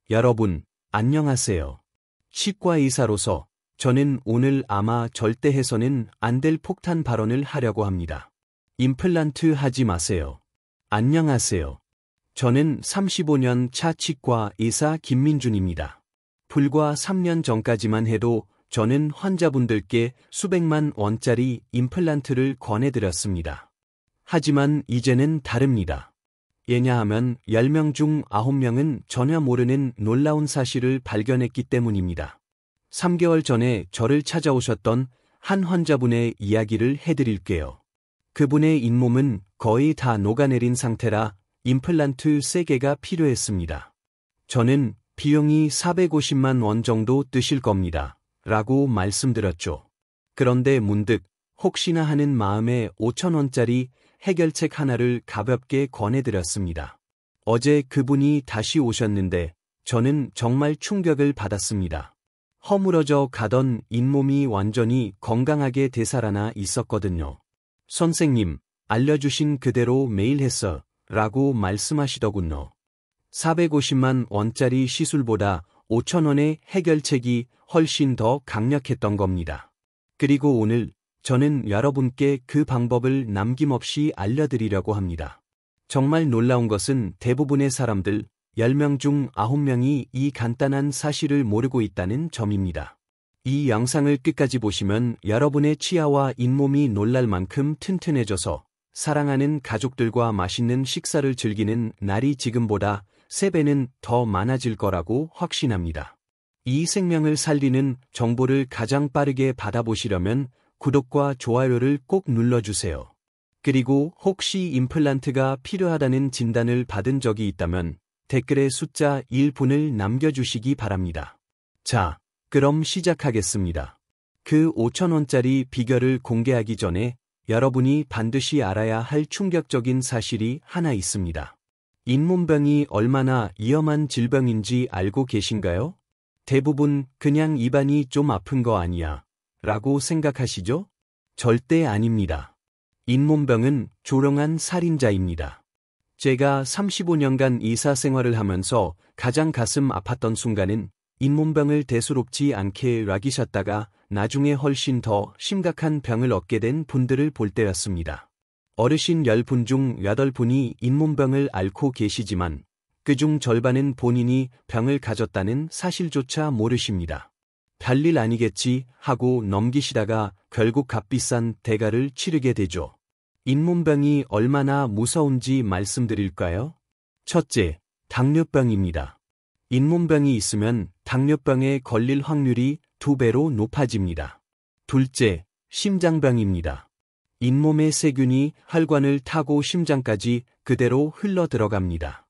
여러분, 안녕하세요. 치과 의사로서 저는 오늘 아마 절대 해서는 안 될 폭탄 발언을 하려고 합니다. 임플란트 하지 마세요. 안녕하세요. 저는 35년 차 치과 의사 김민준입니다. 불과 3년 전까지만 해도 저는 환자분들께 수백만 원짜리 임플란트를 권해드렸습니다. 하지만 이제는 다릅니다. 왜냐하면 10명 중 9명은 전혀 모르는 놀라운 사실을 발견했기 때문입니다. 3개월 전에 저를 찾아오셨던 한 환자분의 이야기를 해드릴게요. 그분의 잇몸은 거의 다 녹아내린 상태라 임플란트 3개가 필요했습니다. 저는 비용이 450만 원 정도 드실 겁니다. 라고 말씀드렸죠. 그런데 문득 혹시나 하는 마음에 5,000원짜리 해결책 하나를 가볍게 권해드렸습니다. 어제 그분이 다시 오셨는데 저는 정말 충격을 받았습니다. 허물어져 가던 잇몸이 완전히 건강하게 되살아나 있었거든요. 선생님, 알려주신 그대로 매일 했어. 라고 말씀하시더군요. 450만 원짜리 시술보다 5,000원의 해결책이 훨씬 더 강력했던 겁니다. 그리고 오늘 저는 여러분께 그 방법을 남김없이 알려드리려고 합니다. 정말 놀라운 것은 대부분의 사람들 10명 중 9명이 이 간단한 사실을 모르고 있다는 점입니다. 이 영상을 끝까지 보시면 여러분의 치아와 잇몸이 놀랄 만큼 튼튼해져서 사랑하는 가족들과 맛있는 식사를 즐기는 날이 지금보다 3배는 더 많아질 거라고 확신합니다. 이 생명을 살리는 정보를 가장 빠르게 받아보시려면 구독과 좋아요를 꼭 눌러주세요. 그리고 혹시 임플란트가 필요하다는 진단을 받은 적이 있다면 댓글에 숫자 1분을 남겨주시기 바랍니다. 자, 그럼 시작하겠습니다. 그 5,000원짜리 비결을 공개하기 전에 여러분이 반드시 알아야 할 충격적인 사실이 하나 있습니다. 잇몸병이 얼마나 위험한 질병인지 알고 계신가요? 대부분 그냥 입안이 좀 아픈 거 아니야 라고 생각하시죠? 절대 아닙니다. 잇몸병은 조롱한 살인자입니다. 제가 35년간 의사 생활을 하면서 가장 가슴 아팠던 순간은 잇몸병을 대수롭지 않게 락이셨다가 나중에 훨씬 더 심각한 병을 얻게 된 분들을 볼 때였습니다. 어르신 10분 중 8분이 잇몸병을 앓고 계시지만 그중 절반은 본인이 병을 가졌다는 사실조차 모르십니다. 별일 아니겠지 하고 넘기시다가 결국 값비싼 대가를 치르게 되죠. 잇몸병이 얼마나 무서운지 말씀드릴까요? 첫째, 당뇨병입니다. 잇몸병이 있으면 당뇨병에 걸릴 확률이 2배로 높아집니다. 둘째, 심장병입니다. 잇몸의 세균이 혈관을 타고 심장까지 그대로 흘러 들어갑니다.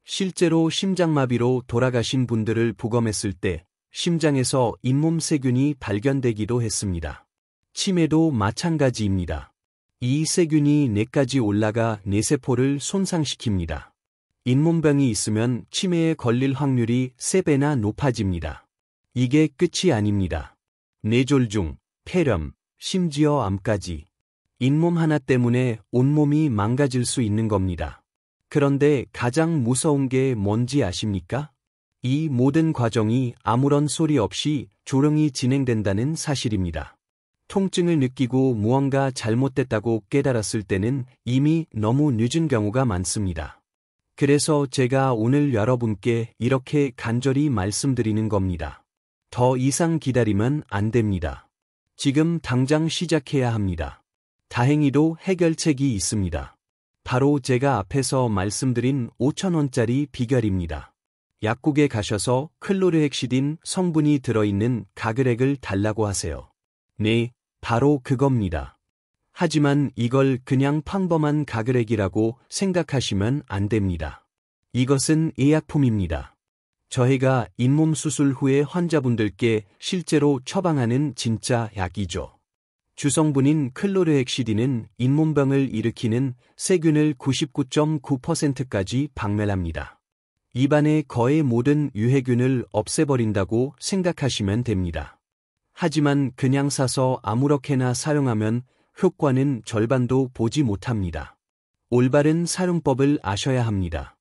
실제로 심장마비로 돌아가신 분들을 부검했을 때 심장에서 잇몸 세균이 발견되기도 했습니다. 치매도 마찬가지입니다. 이 세균이 뇌까지 올라가 뇌세포를 손상시킵니다. 잇몸병이 있으면 치매에 걸릴 확률이 3배나 높아집니다. 이게 끝이 아닙니다. 뇌졸중, 폐렴, 심지어 암까지. 잇몸 하나 때문에 온몸이 망가질 수 있는 겁니다. 그런데 가장 무서운 게 뭔지 아십니까? 이 모든 과정이 아무런 소리 없이 조용히 진행된다는 사실입니다. 통증을 느끼고 무언가 잘못됐다고 깨달았을 때는 이미 너무 늦은 경우가 많습니다. 그래서 제가 오늘 여러분께 이렇게 간절히 말씀드리는 겁니다. 더 이상 기다리면 안 됩니다. 지금 당장 시작해야 합니다. 다행히도 해결책이 있습니다. 바로 제가 앞에서 말씀드린 5,000원짜리 비결입니다. 약국에 가셔서 클로르헥시딘 성분이 들어있는 가글액을 달라고 하세요. 네, 바로 그겁니다. 하지만 이걸 그냥 평범한 가글액이라고 생각하시면 안 됩니다. 이것은 의약품입니다. 저희가 잇몸 수술 후에 환자분들께 실제로 처방하는 진짜 약이죠. 주성분인 클로르헥시딘은 잇몸병을 일으키는 세균을 99.9%까지 박멸합니다. 입안의 거의 모든 유해균을 없애버린다고 생각하시면 됩니다. 하지만 그냥 사서 아무렇게나 사용하면 효과는 절반도 보지 못합니다. 올바른 사용법을 아셔야 합니다.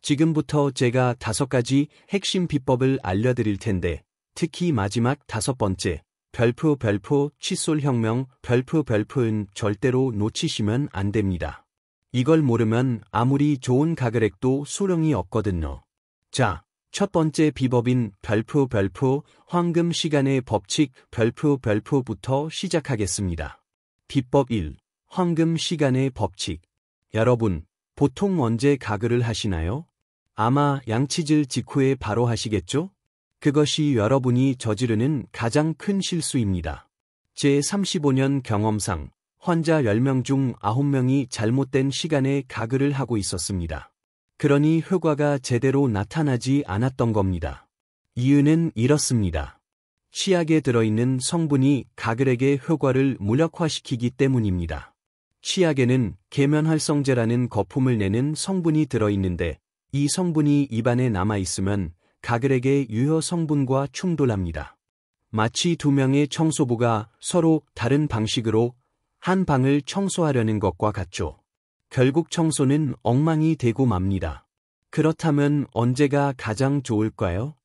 지금부터 제가 5가지 핵심 비법을 알려드릴 텐데, 특히 마지막 5번째, 별표 칫솔혁명 별표은 절대로 놓치시면 안 됩니다. 이걸 모르면 아무리 좋은 가글액도 소용이 없거든요. 자, 첫 번째 비법인 별표 황금 시간의 법칙 별표부터 시작하겠습니다. 비법 1. 황금 시간의 법칙. 여러분, 보통 언제 가글을 하시나요? 아마 양치질 직후에 바로 하시겠죠? 그것이 여러분이 저지르는 가장 큰 실수입니다. 제 35년 경험상 환자 10명 중 9명이 잘못된 시간에 가글을 하고 있었습니다. 그러니 효과가 제대로 나타나지 않았던 겁니다. 이유는 이렇습니다. 치약에 들어있는 성분이 가글액의 효과를 무력화시키기 때문입니다. 치약에는 계면활성제라는 거품을 내는 성분이 들어있는데 이 성분이 입안에 남아있으면 가글액의 유효 성분과 충돌합니다. 마치 2명의 청소부가 서로 다른 방식으로 한 방을 청소하려는 것과 같죠. 결국 청소는 엉망이 되고 맙니다. 그렇다면 언제가 가장 좋을까요?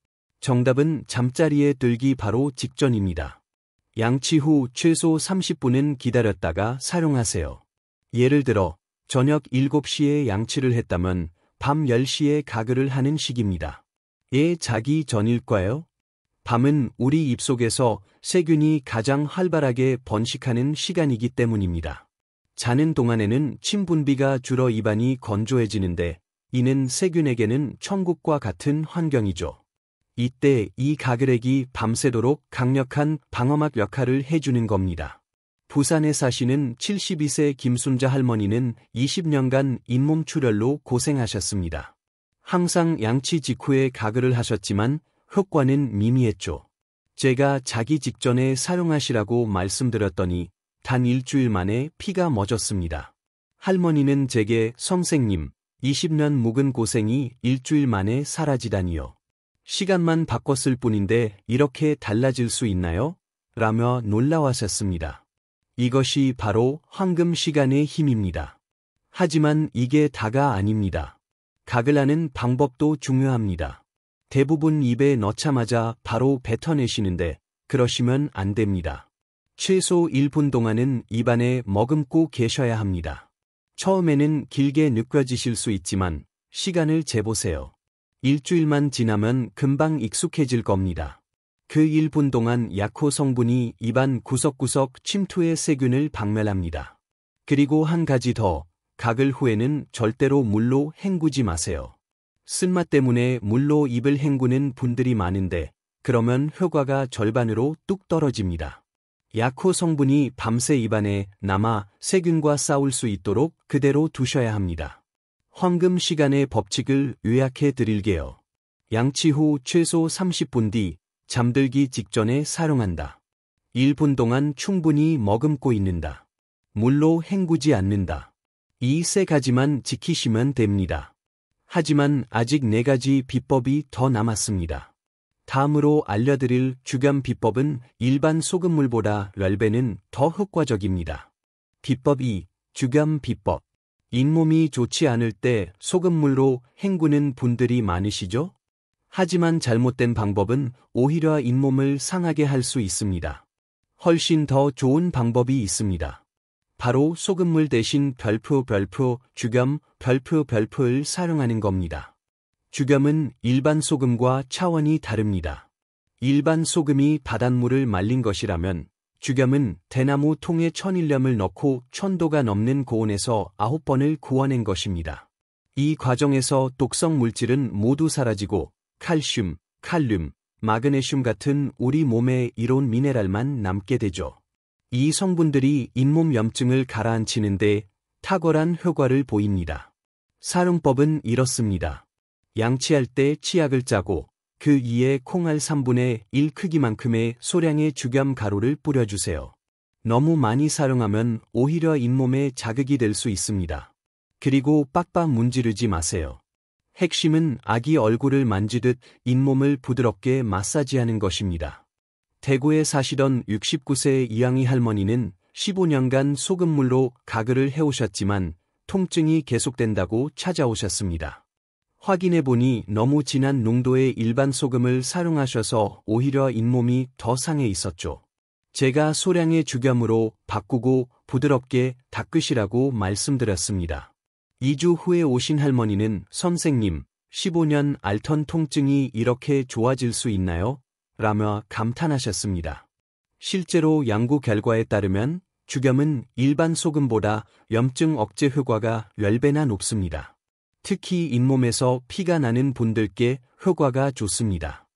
정답은 잠자리에 들기 바로 직전입니다. 양치 후 최소 30분은 기다렸다가 사용하세요. 예를 들어 저녁 7시에 양치를 했다면 밤 10시에 가글을 하는 식입니다. 자기 전일까요? 밤은 우리 입속에서 세균이 가장 활발하게 번식하는 시간이기 때문입니다. 자는 동안에는 침 분비가 줄어 입안이 건조해지는데 이는 세균에게는 천국과 같은 환경이죠. 이때 이 가글액이 밤새도록 강력한 방어막 역할을 해주는 겁니다. 부산에 사시는 72세 김순자 할머니는 20년간 잇몸 출혈로 고생하셨습니다. 항상 양치 직후에 가글을 하셨지만 효과는 미미했죠. 제가 자기 직전에 사용하시라고 말씀드렸더니 단 일주일 만에 피가 멎었습니다. 할머니는 제게 선생님, 20년 묵은 고생이 일주일 만에 사라지다니요. 시간만 바꿨을 뿐인데 이렇게 달라질 수 있나요? 라며 놀라워하셨습니다. 이것이 바로 황금 시간의 힘입니다. 하지만 이게 다가 아닙니다. 가글하는 방법도 중요합니다. 대부분 입에 넣자마자 바로 뱉어내시는데 그러시면 안 됩니다. 최소 1분 동안은 입안에 머금고 계셔야 합니다. 처음에는 길게 느껴지실 수 있지만 시간을 재보세요. 일주일만 지나면 금방 익숙해질 겁니다. 그 1분 동안 약효 성분이 입안 구석구석 침투해 세균을 박멸합니다. 그리고 한 가지 더, 가글 후에는 절대로 물로 헹구지 마세요. 쓴맛 때문에 물로 입을 헹구는 분들이 많은데 그러면 효과가 절반으로 뚝 떨어집니다. 약효 성분이 밤새 입안에 남아 세균과 싸울 수 있도록 그대로 두셔야 합니다. 황금 시간의 법칙을 요약해 드릴게요. 양치 후 최소 30분 뒤 잠들기 직전에 사용한다. 1분 동안 충분히 머금고 있는다. 물로 헹구지 않는다. 이 3가지만 지키시면 됩니다. 하지만 아직 4가지 비법이 더 남았습니다. 다음으로 알려드릴 주겸 비법은 일반 소금물보다 10배는 더 효과적입니다. 비법 2. 주겸 비법. 잇몸이 좋지 않을 때 소금물로 헹구는 분들이 많으시죠? 하지만 잘못된 방법은 오히려 잇몸을 상하게 할 수 있습니다. 훨씬 더 좋은 방법이 있습니다. 바로 소금물 대신 주겸 별표를 사용하는 겁니다. 주겸은 일반 소금과 차원이 다릅니다. 일반 소금이 바닷물을 말린 것이라면 주겸은 대나무 통에 천일염을 넣고 1000도가 넘는 고온에서 9번을 구워낸 것입니다. 이 과정에서 독성 물질은 모두 사라지고 칼슘, 칼륨, 마그네슘 같은 우리 몸에 이로운 미네랄만 남게 되죠. 이 성분들이 잇몸 염증을 가라앉히는데 탁월한 효과를 보입니다. 사용법은 이렇습니다. 양치할 때 치약을 짜고 그 위에 콩알 3분의 1 크기만큼의 소량의 주겸 가루를 뿌려주세요. 너무 많이 사용하면 오히려 잇몸에 자극이 될 수 있습니다. 그리고 빡빡 문지르지 마세요. 핵심은 아기 얼굴을 만지듯 잇몸을 부드럽게 마사지하는 것입니다. 대구에 사시던 69세 이양희 할머니는 15년간 소금물로 가글을 해오셨지만 통증이 계속된다고 찾아오셨습니다. 확인해보니 너무 진한 농도의 일반 소금을 사용하셔서 오히려 잇몸이 더 상해 있었죠. 제가 소량의 죽염으로 바꾸고 부드럽게 닦으시라고 말씀드렸습니다. 2주 후에 오신 할머니는 선생님, 15년 앓던 통증이 이렇게 좋아질 수 있나요? 라며 감탄하셨습니다. 실제로 연구 결과에 따르면 죽염은 일반 소금보다 염증 억제 효과가 10배나 높습니다. 특히 잇몸에서 피가 나는 분들께 효과가 좋습니다.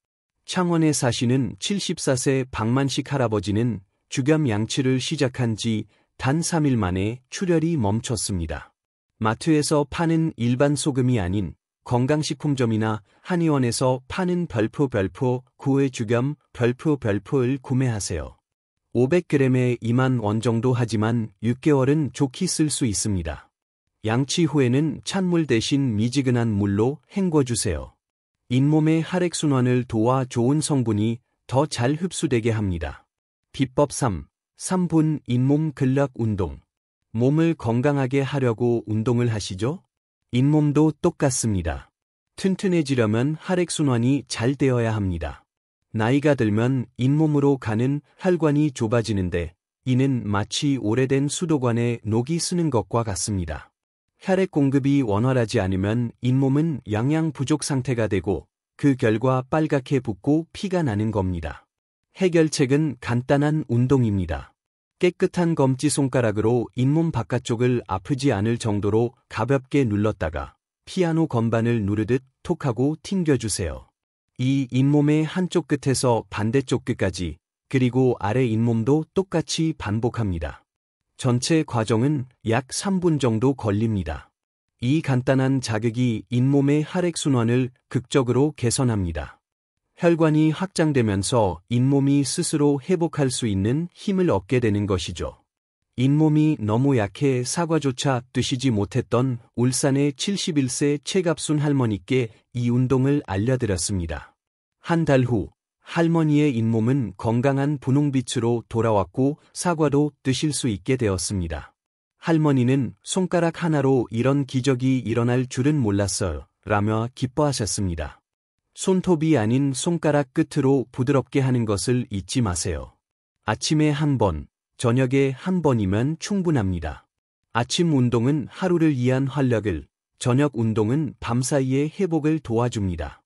창원에 사시는 74세 박만식 할아버지는 죽염 양치를 시작한 지 단 3일 만에 출혈이 멈췄습니다. 마트에서 파는 일반 소금이 아닌 건강식품점이나 한의원에서 파는 별포 구의 죽염 별포를 구매하세요. 500g에 2만 원 정도 하지만 6개월은 좋게 쓸 수 있습니다. 양치 후에는 찬물 대신 미지근한 물로 헹궈주세요. 잇몸의 혈액순환을 도와 좋은 성분이 더 잘 흡수되게 합니다. 비법 3. 3분 잇몸 근력 운동. 몸을 건강하게 하려고 운동을 하시죠? 잇몸도 똑같습니다. 튼튼해지려면 혈액순환이 잘 되어야 합니다. 나이가 들면 잇몸으로 가는 혈관이 좁아지는데 이는 마치 오래된 수도관에 녹이 스는 것과 같습니다. 혈액 공급이 원활하지 않으면 잇몸은 영양 부족 상태가 되고 그 결과 빨갛게 붓고 피가 나는 겁니다. 해결책은 간단한 운동입니다. 깨끗한 검지손가락으로 잇몸 바깥쪽을 아프지 않을 정도로 가볍게 눌렀다가 피아노 건반을 누르듯 톡하고 튕겨주세요. 이 잇몸의 한쪽 끝에서 반대쪽 끝까지 그리고 아래 잇몸도 똑같이 반복합니다. 전체 과정은 약 3분 정도 걸립니다. 이 간단한 자극이 잇몸의 혈액순환을 극적으로 개선합니다. 혈관이 확장되면서 잇몸이 스스로 회복할 수 있는 힘을 얻게 되는 것이죠. 잇몸이 너무 약해 사과조차 드시지 못했던 울산의 71세 최갑순 할머니께 이 운동을 알려드렸습니다. 한 달 후 할머니의 잇몸은 건강한 분홍빛으로 돌아왔고 사과도 드실 수 있게 되었습니다. 할머니는 손가락 하나로 이런 기적이 일어날 줄은 몰랐어요. 라며 기뻐하셨습니다. 손톱이 아닌 손가락 끝으로 부드럽게 하는 것을 잊지 마세요. 아침에 한 번, 저녁에 한 번이면 충분합니다. 아침 운동은 하루를 위한 활력을, 저녁 운동은 밤사이의 회복을 도와줍니다.